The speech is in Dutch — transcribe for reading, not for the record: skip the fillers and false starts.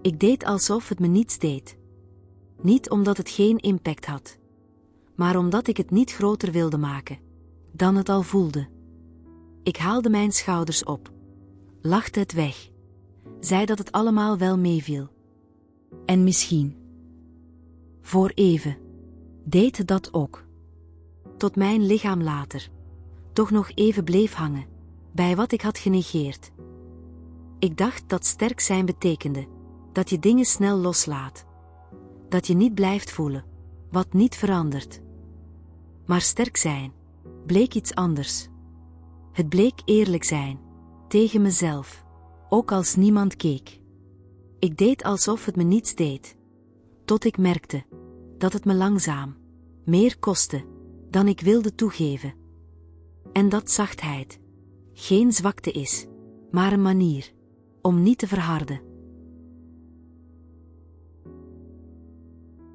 Ik deed alsof het me niets deed. Niet omdat het geen impact had, maar omdat ik het niet groter wilde maken dan het al voelde. Ik haalde mijn schouders op, lachte het weg, zei dat het allemaal wel meeviel. En misschien, voor even, deed het dat ook. Tot mijn lichaam later toch nog even bleef hangen bij wat ik had genegeerd. Ik dacht dat sterk zijn betekende dat je dingen snel loslaat. Dat je niet blijft voelen wat niet verandert. Maar sterk zijn bleek iets anders. Het bleek eerlijk zijn tegen mezelf, ook als niemand keek. Ik deed alsof het me niets deed, tot ik merkte dat het me langzaam meer kostte dan ik wilde toegeven. En dat zachtheid geen zwakte is, maar een manier om niet te verharden.